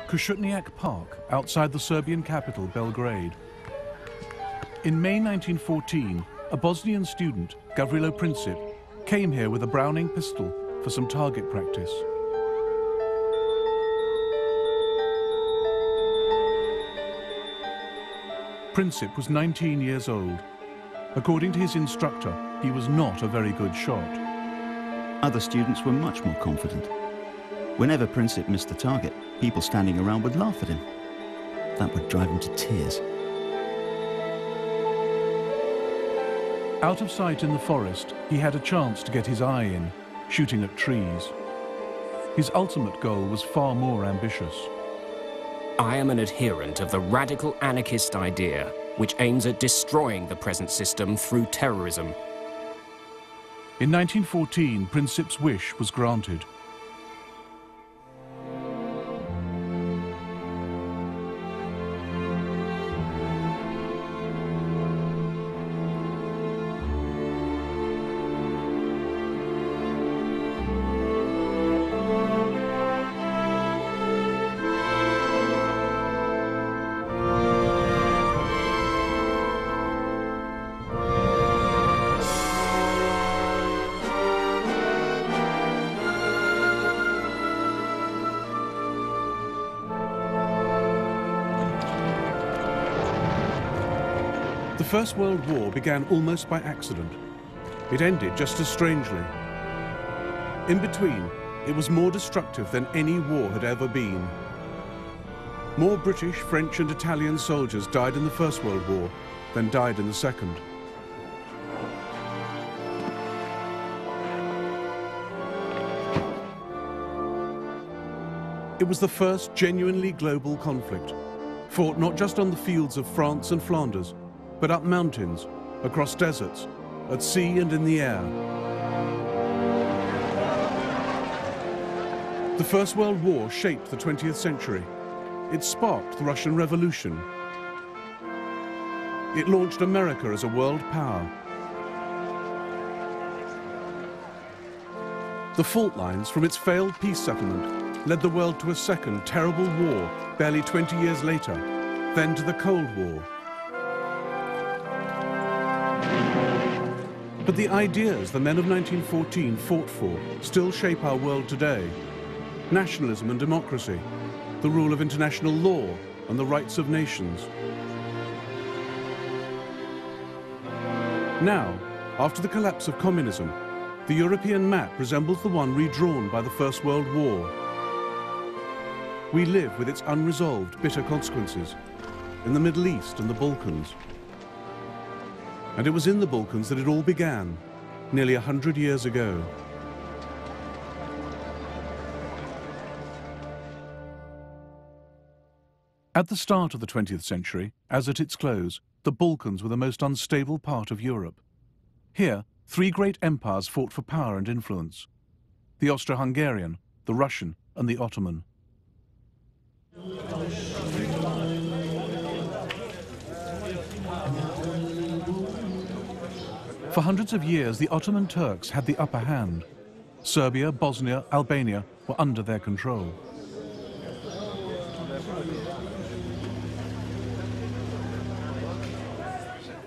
Košutnjak Park, outside the Serbian capital, Belgrade. In May 1914, a Bosnian student, Gavrilo Princip, came here with a Browning pistol for some target practice. Princip was 19 years old. According to his instructor, he was not a very good shot. Other students were much more confident. Whenever Princip missed the target, people standing around would laugh at him. That would drive him to tears. Out of sight in the forest, he had a chance to get his eye in, shooting at trees. His ultimate goal was far more ambitious. I am an adherent of the radical anarchist idea, which aims at destroying the present system through terrorism. In 1914, Princip's wish was granted. The First World War began almost by accident. It ended just as strangely. In between, it was more destructive than any war had ever been. More British, French and Italian soldiers died in the First World War than died in the Second. It was the first genuinely global conflict, fought not just on the fields of France and Flanders, but up mountains, across deserts, at sea and in the air. The First World War shaped the 20th century. It sparked the Russian Revolution. It launched America as a world power. The fault lines from its failed peace settlement led the world to a second terrible war barely 20 years later, then to the Cold War. But the ideas the men of 1914 fought for still shape our world today. Nationalism and democracy, the rule of international law and the rights of nations. Now, after the collapse of communism, the European map resembles the one redrawn by the First World War. We live with its unresolved, bitter consequences in the Middle East and the Balkans. And it was in the Balkans that it all began, nearly 100 years ago. At the start of the 20th century, as at its close, the Balkans were the most unstable part of Europe. Here, three great empires fought for power and influence: the Austro-Hungarian, the Russian, and the Ottoman. For hundreds of years, the Ottoman Turks had the upper hand. Serbia, Bosnia, Albania were under their control.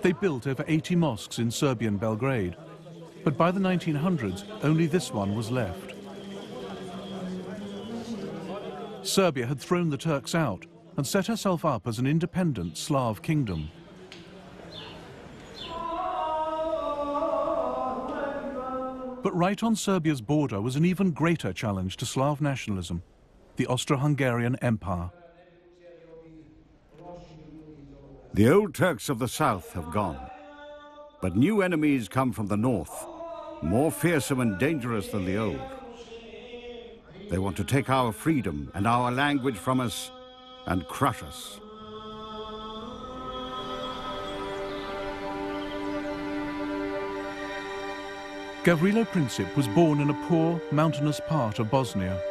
They built over 80 mosques in Serbian Belgrade, but by the 1900s, only this one was left. Serbia had thrown the Turks out and set herself up as an independent Slav kingdom. But right on Serbia's border was an even greater challenge to Slav nationalism: the Austro-Hungarian Empire. The old Turks of the south have gone, but new enemies come from the north, more fearsome and dangerous than the old. They want to take our freedom and our language from us and crush us. Gavrilo Princip was born in a poor, mountainous part of Bosnia.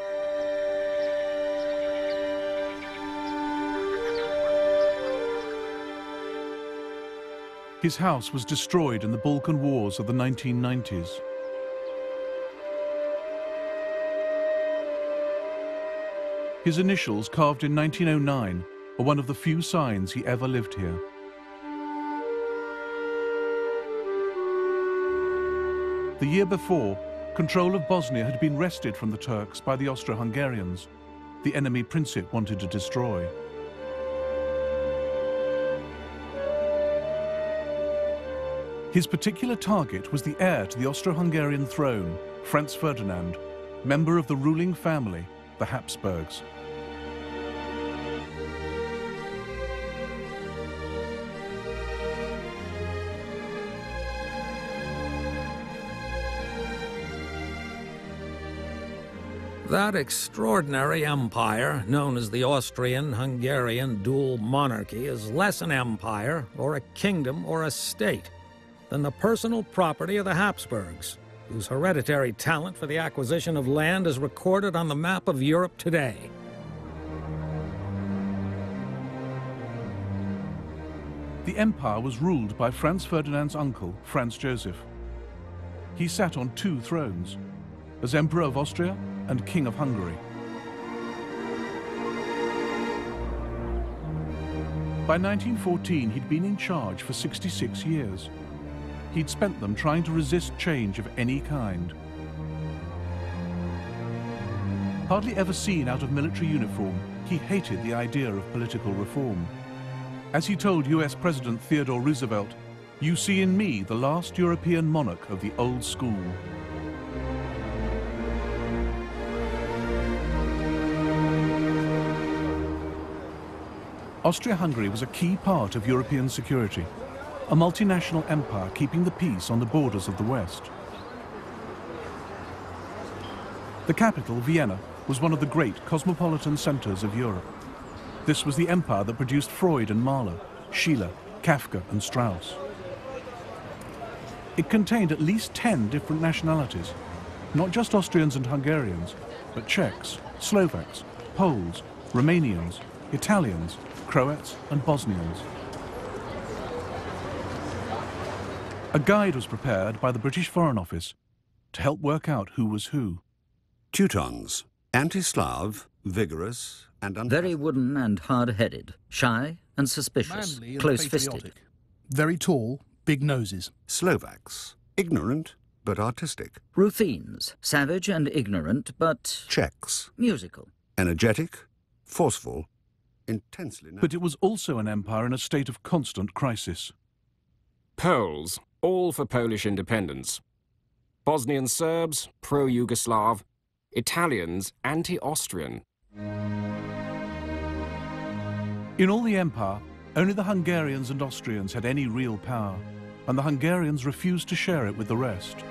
His house was destroyed in the Balkan Wars of the 1990s. His initials, carved in 1909, are one of the few signs he ever lived here. The year before, control of Bosnia had been wrested from the Turks by the Austro-Hungarians, the enemy Princip wanted to destroy. His particular target was the heir to the Austro-Hungarian throne, Franz Ferdinand, member of the ruling family, the Habsburgs. That extraordinary empire, known as the Austrian-Hungarian dual monarchy, is less an empire, or a kingdom, or a state, than the personal property of the Habsburgs, whose hereditary talent for the acquisition of land is recorded on the map of Europe today. The empire was ruled by Franz Ferdinand's uncle, Franz Joseph. He sat on two thrones, as Emperor of Austria and King of Hungary. By 1914, he'd been in charge for 66 years. He'd spent them trying to resist change of any kind. Hardly ever seen out of military uniform, he hated the idea of political reform. As he told US President Theodore Roosevelt, "You see in me the last European monarch of the old school." Austria-Hungary was a key part of European security, a multinational empire keeping the peace on the borders of the West. The capital, Vienna, was one of the great cosmopolitan centers of Europe. This was the empire that produced Freud and Mahler, Schiller, Kafka and Strauss. It contained at least 10 different nationalities, not just Austrians and Hungarians, but Czechs, Slovaks, Poles, Romanians, Italians, Croats and Bosnians. A guide was prepared by the British Foreign Office to help work out who was who. Teutons, anti-Slav, vigorous and very wooden and hard-headed, shy and suspicious, manly and close-fisted. patriotic. Very tall, big noses. Slovaks, ignorant but artistic. Ruthenes, savage and ignorant, but Czechs, musical. energetic, forceful, intensely... But it was also an empire in a state of constant crisis. Poles, all for Polish independence. Bosnian Serbs, pro-Yugoslav. Italians, anti-Austrian. In all the empire, only the Hungarians and Austrians had any real power, and the Hungarians refused to share it with the rest.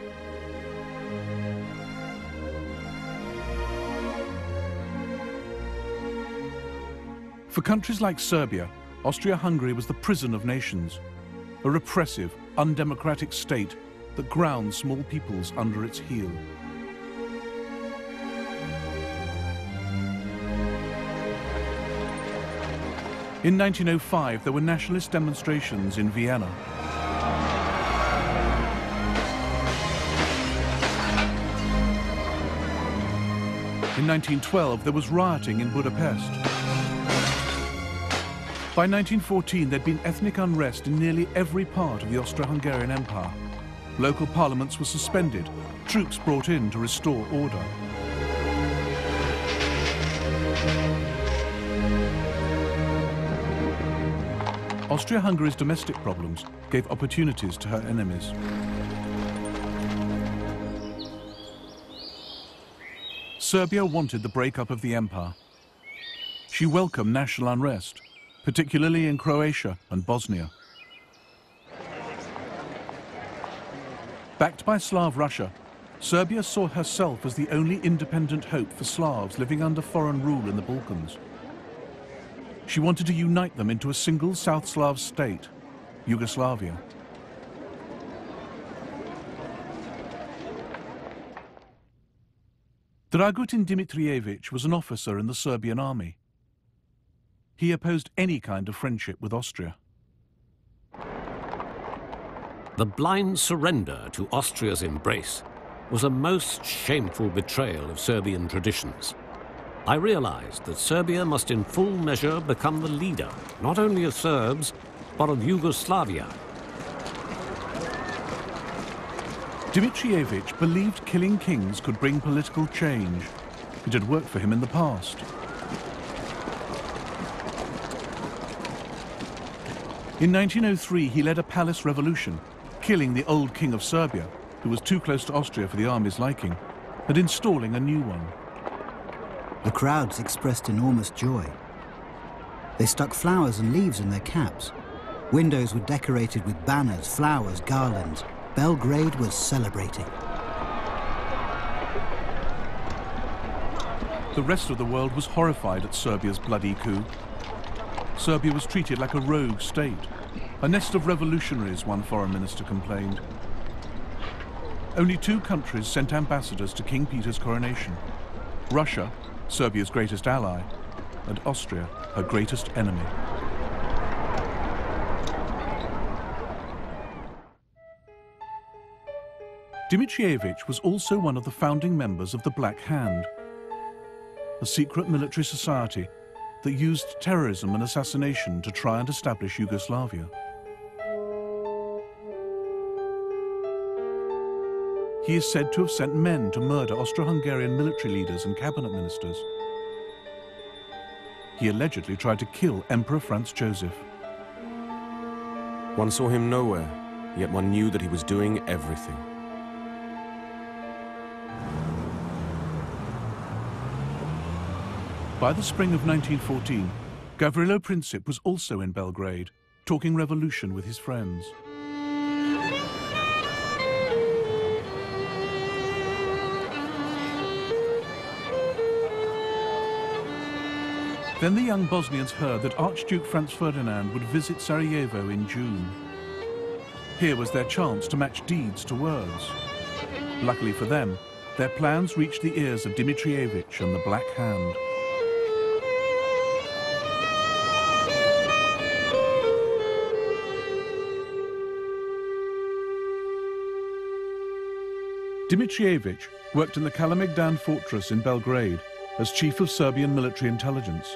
For countries like Serbia, Austria-Hungary was the prison of nations, a repressive, undemocratic state that ground small peoples under its heel. In 1905, there were nationalist demonstrations in Vienna. In 1912, there was rioting in Budapest. By 1914, there'd been ethnic unrest in nearly every part of the Austro-Hungarian Empire. Local parliaments were suspended, troops brought in to restore order. Austria-Hungary's domestic problems gave opportunities to her enemies. Serbia wanted the breakup of the empire. She welcomed national unrest, particularly in Croatia and Bosnia. Backed by Slav Russia, Serbia saw herself as the only independent hope for Slavs living under foreign rule in the Balkans. She wanted to unite them into a single South Slav state, Yugoslavia. Dragutin Dimitrievich was an officer in the Serbian army. He opposed any kind of friendship with Austria. The blind surrender to Austria's embrace was a most shameful betrayal of Serbian traditions. I realized that Serbia must in full measure become the leader, not only of Serbs, but of Yugoslavia. Dimitrievich believed killing kings could bring political change. It had worked for him in the past. In 1903, he led a palace revolution, killing the old king of Serbia, who was too close to Austria for the army's liking, and installing a new one. The crowds expressed enormous joy. They stuck flowers and leaves in their caps. Windows were decorated with banners, flowers, garlands. Belgrade was celebrating. The rest of the world was horrified at Serbia's bloody coup. Serbia was treated like a rogue state, a nest of revolutionaries, one foreign minister complained. Only 2 countries sent ambassadors to King Peter's coronation: Russia, Serbia's greatest ally, and Austria, her greatest enemy. Dimitrievich was also one of the founding members of the Black Hand, a secret military society that used terrorism and assassination to try and establish Yugoslavia. He is said to have sent men to murder Austro-Hungarian military leaders and cabinet ministers. He allegedly tried to kill Emperor Franz Joseph. One saw him nowhere, yet one knew that he was doing everything. By the spring of 1914, Gavrilo Princip was also in Belgrade, talking revolution with his friends. Then the young Bosnians heard that Archduke Franz Ferdinand would visit Sarajevo in June. Here was their chance to match deeds to words. Luckily for them, their plans reached the ears of Dimitrievich and the Black Hand. Dimitrievich worked in the Kalemegdan fortress in Belgrade as chief of Serbian military intelligence.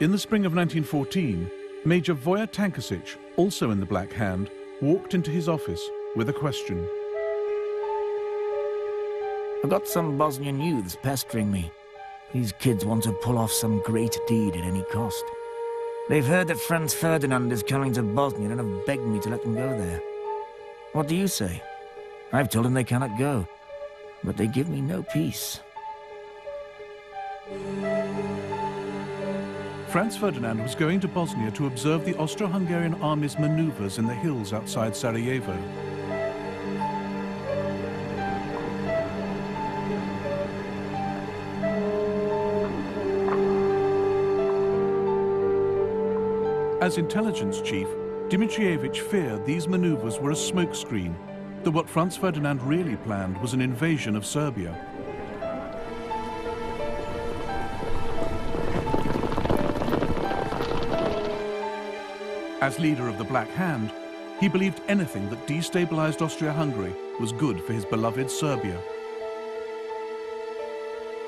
In the spring of 1914, Major Voja Tankasic, also in the Black Hand, walked into his office with a question. I've got some Bosnian youths pestering me. These kids want to pull off some great deed at any cost. They've heard that Franz Ferdinand is coming to Bosnia and have begged me to let them go there. What do you say? I've told them they cannot go, but they give me no peace. Franz Ferdinand was going to Bosnia to observe the Austro-Hungarian army's maneuvers in the hills outside Sarajevo. As intelligence chief, Dimitrievich feared these maneuvers were a smokescreen, that what Franz Ferdinand really planned was an invasion of Serbia. As leader of the Black Hand, he believed anything that destabilized Austria-Hungary was good for his beloved Serbia.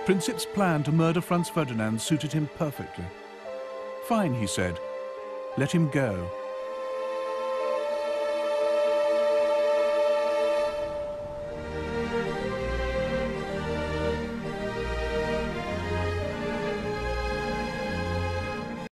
Princip's plan to murder Franz Ferdinand suited him perfectly. Fine, he said. Let him go.